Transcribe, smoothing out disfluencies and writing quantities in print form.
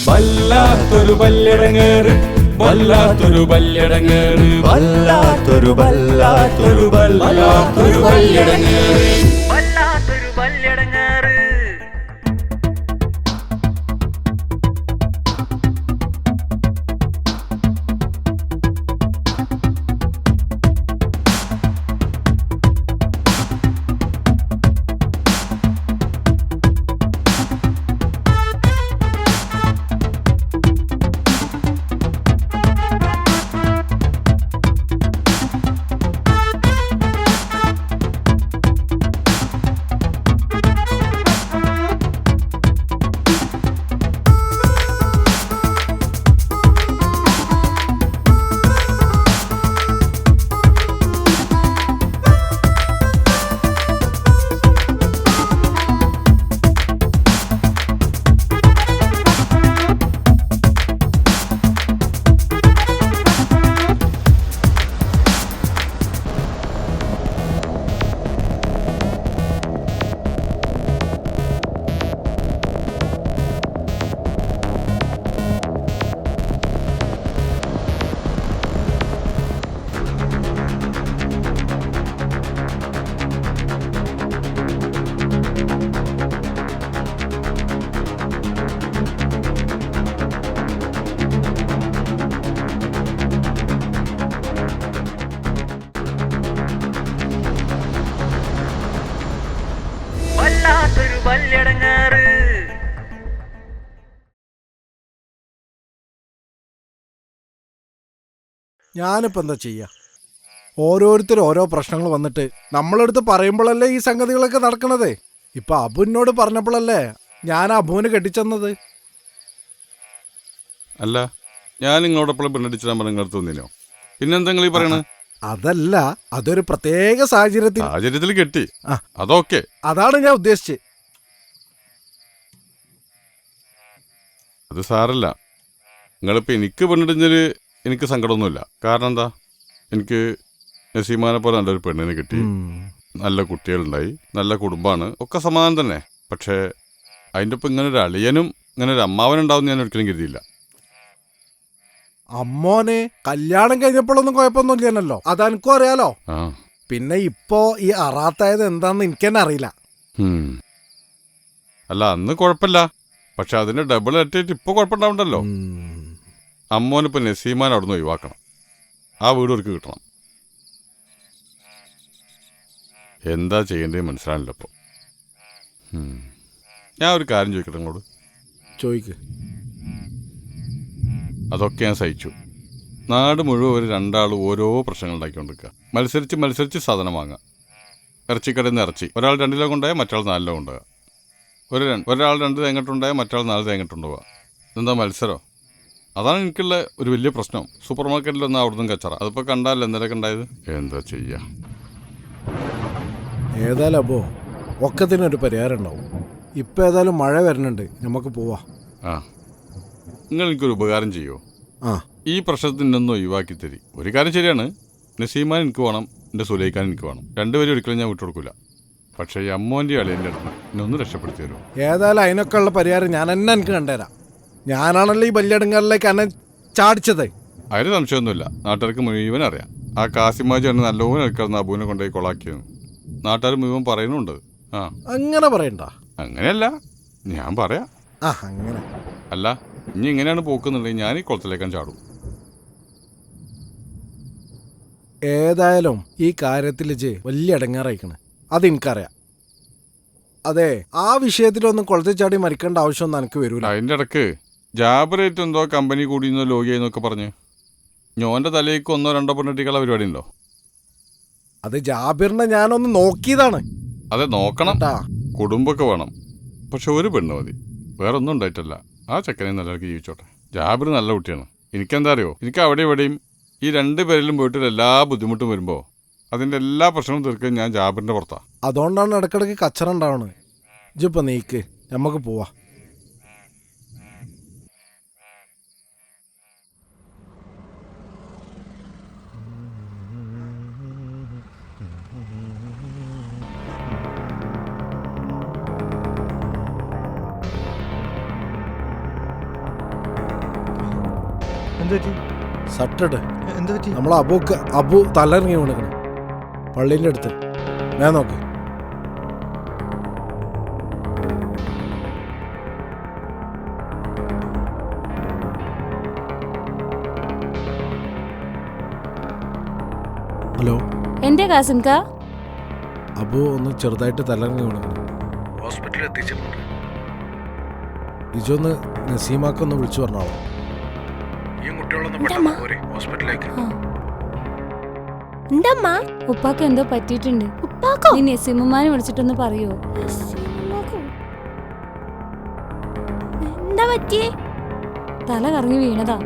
വല്ലാത്തൊരു പല്ലിടങ്ങേറ്, വല്ലാത്തൊരു പല്ലിടങ്ങേറ്, വല്ലാത്തൊരു വല്ലാത്തൊരു വല്ലാത്തൊരു പല്ലിടങ്ങേറ്, വല്ലാത്തൊരു പല്ലിടങ്ങേറ്. വല്ലാത്തൊരു പല്ലിടങ്ങേറ്. ഞാനിപ്പോൾ എന്താ ചെയ്യുക? ഓരോരുത്തരും ഓരോ പ്രശ്നങ്ങൾ വന്നിട്ട് നമ്മളെടുത്ത് പറയുമ്പോഴല്ലേ ഈ സംഗതികളൊക്കെ നടക്കണത്. ഇപ്പൊ അബുവിനോട് പറഞ്ഞപ്പോഴല്ലേ ഞാൻ അബുവിന് കെട്ടിച്ചെന്നത്. അല്ല, ഞാൻ നിങ്ങളോടൊപ്പം പെണ്ണടിച്ചിടാൻ പറഞ്ഞ നിങ്ങൾ തോന്നിനോ? പിന്നെന്തെങ്കിലും പറയണേ? അതല്ല, അതൊരു പ്രത്യേക സാഹചര്യത്തിൽ കെട്ടി, അതൊക്കെ അതാണ് ഞാൻ ഉദ്ദേശിച്ചത്. അത് സാരല്ല. നിങ്ങളിപ്പോൾ എനിക്ക് പെണ്ണിടിഞ്ഞൊരു എനിക്ക് സങ്കടമൊന്നുമില്ല. കാരണം എന്താ, എനിക്ക് നസീമാനെ പോലെ നല്ലൊരു പെണ്ണിനെ കിട്ടി, നല്ല കുട്ടികളുണ്ടായി, നല്ല കുടുംബമാണ്, ഒക്കെ സമാധാനം തന്നെ. പക്ഷേ അതിൻ്റെ ഒപ്പം ഇങ്ങനെ ഒരു അളിയനും ഇങ്ങനെ ഒരു അമ്മാവനുണ്ടാവും ഞാൻ ഒരിക്കലും കരുതിയില്ല. അമ്മോനെ കല്യാണം കഴിഞ്ഞപ്പോഴൊന്നും കുഴപ്പമൊന്നുമില്ലല്ലോ, അതെനിക്കും അറിയാലോ. പിന്നെ ഇപ്പോ ഈ അറാത്തായത് എന്താന്ന് എനിക്ക് തന്നെ അറിയില്ല. അല്ല, അന്ന് കുഴപ്പമില്ല, പക്ഷെ അതിന് ഡബിൾ അറ്റായിട്ട് ഇപ്പോൾ കുഴപ്പമുണ്ടാവണ്ടല്ലോ. അമ്മോനിപ്പോൾ നസീമാൻ അവിടെ നിന്ന് ഒഴിവാക്കണം, ആ വീട് അവർക്ക് കിട്ടണം. എന്താ ചെയ്യേണ്ടത് മനസ്സിലാണല്ലോ ഇപ്പോൾ. ഞാൻ ഒരു കാര്യം ചോദിക്കട്ടെ നിങ്ങളോട്? ചോദിക്ക്. അതൊക്കെ ഞാൻ സഹിച്ചു. നാട് മുഴുവൻ ഒരു രണ്ടാളും ഓരോ പ്രശ്നങ്ങൾ ഉണ്ടാക്കിക്കൊണ്ടിരിക്കുക. മത്സരിച്ച് സാധനം വാങ്ങുക. ഇറച്ചിക്കടയിൽ നിന്ന് ഇറച്ചി ഒരാൾ 2 കിലോ കൊണ്ടുപോയാൽ മറ്റാൾ 4 കിലോ കൊണ്ടുപോകുക. ഒരാൾ 2 തേങ്ങട്ടുണ്ടായാൽ മറ്റാൾ 4 തേങ്ങട്ടുണ്ടാവുക. ഇതെന്താ മത്സരം? അതാണ് എനിക്കുള്ള ഒരു വലിയ പ്രശ്നം. സൂപ്പർ മാർക്കറ്റിലൊന്നും അവിടെ നിന്നും കച്ചറ. അതിപ്പോൾ കണ്ടാലോ എന്തൊക്കെ ഉണ്ടായത്. എന്താ ചെയ്യുക? ഏതായാലും അപ്പോ ഒക്കത്തിനൊരു പരിഹാരം ഉണ്ടാവും. ഇപ്പം ഏതായാലും മഴ വരുന്നുണ്ട്, നമുക്ക് പോവാം. നിങ്ങൾ എനിക്കൊരു ഉപകാരം ചെയ്യുമോ? ഈ പ്രശ്നത്തിൽ നിന്നൊന്നും ഒഴിവാക്കി തരി. ഒരു കാര്യം ശരിയാണ്, നസീമാൻ എനിക്ക് വേണം, എൻ്റെ സുലൈഖാൻ എനിക്ക് വേണം. രണ്ടുപേരും ഒരിക്കലും ഞാൻ വിട്ടുകൊടുക്കില്ല. പക്ഷേ ഈ അമ്മോൻ്റെ അളിയൻ്റെ അടുത്ത് എന്നെ ഒന്ന് രക്ഷപ്പെടുത്തി തരുമോ? ഏതായാലും അതിനൊക്കെ ഉള്ള പരിഹാരം ഞാൻ തന്നെ എനിക്ക് കണ്ടുതരാം. ഞാനാണല്ലോ ഈ ബല്യടങ്ങാറിലേക്ക് എന്നെ ചാടിച്ചത്. അതിന് സംശയമൊന്നുമില്ല, നാട്ടുകാർക്ക് മുഴുവൻ അറിയാം. ആ കാസിമാജി എന്നെ നല്ലോണം എടുക്കുന്ന അബൂനെ കൊണ്ടുപോയി കൊളാക്കിയെന്ന് നാട്ടുകാർ മുഴുവൻ പറയുന്നുണ്ട്. അങ്ങനെ പറയണ്ട. അങ്ങനെയല്ല, ഞാൻ പറയാം. അങ്ങനെ അല്ല, ഇനി ഇങ്ങനെയാണ് പോക്കുന്നുണ്ടെങ്കിൽ ഞാൻ ഈ കുളത്തിലേക്കാൻ ചാടും. ഏതായാലും ഈ കാര്യത്തിൽ വലിയ ഇടങ്ങാറായിക്കണ്, അതെനിക്കറിയാം. അതെ, ആ വിഷയത്തിലൊന്നും കുളത്തിൽ ചാടി മരിക്കേണ്ട ആവശ്യമൊന്നും എനിക്ക് വരൂല. അതിൻ്റെ ഇടക്ക് ജാബറേറ്റ് എന്തോ കമ്പനി കൂടിയെന്നോ ലോഗിയെന്നൊക്കെ പറഞ്ഞ് ഞോൻ്റെ തലേക്ക് 1-2 പെണ്ണിട്ടിക്കുള്ള പരിപാടി ഉണ്ടോ? അത് ജാബിറിനെ ഞാനൊന്ന് നോക്കിയതാണ്. അതെ, നോക്കണം, കുടുംബമൊക്കെ വേണം. പക്ഷെ ഒരു പെണ്ണ് മതി, വേറെ ഒന്നും ഉണ്ടായിട്ടല്ല. ആ ചെക്കനെ നല്ലവർക്ക് ജീവിച്ചോട്ടെ. ജാബിർ നല്ല കുട്ടിയാണ്. എനിക്കെന്താ അറിയോ, എനിക്ക് അവിടെ ഇവിടെയും ഈ 2 പേരിലും പോയിട്ട് എല്ലാ ബുദ്ധിമുട്ടും വരുമ്പോൾ അതിൻ്റെ എല്ലാ പ്രശ്നവും തീർക്കാൻ ഞാൻ ജാബിറിൻ്റെ പുറത്താണ്. അതുകൊണ്ടാണ് ഇടയ്ക്കിടയ്ക്ക് കച്ചറ ഉണ്ടാവണത്. ഇജിപ്പോൾ നീക്ക്, നമുക്ക് പോവാം. സട്ടിട്ട് നമ്മളെ അബു തലയിറങ്ങി വീണിക്കണം പള്ളീൻ്റെ അടുത്ത്. ഞാൻ നോക്ക്. ഹലോ, എന്റെ കാസിംക, അബു ഒന്ന് ചെറുതായിട്ട് തലയിറങ്ങി വീണിക്കണം. ഹോസ്പിറ്റലിൽ എത്തിച്ചിട്ടുണ്ട്. ഇജൊന്ന് നസീമാക്കൊന്ന് വിളിച്ചു പറഞ്ഞോളൂ. ഈ കുട്ടികളൊന്ന് പെട്ടെന്ന് പോരെ ഹോസ്പിറ്റലിലേക്ക്. ഉപ്പാക്ക് എന്തോ പറ്റിയിട്ടുണ്ട്. നീ നസീമുമാനെ വിളിച്ചിട്ടൊന്ന് പറയോ? എന്താ പറ്റിയേ? തല കറങ്ങി വീണതാ.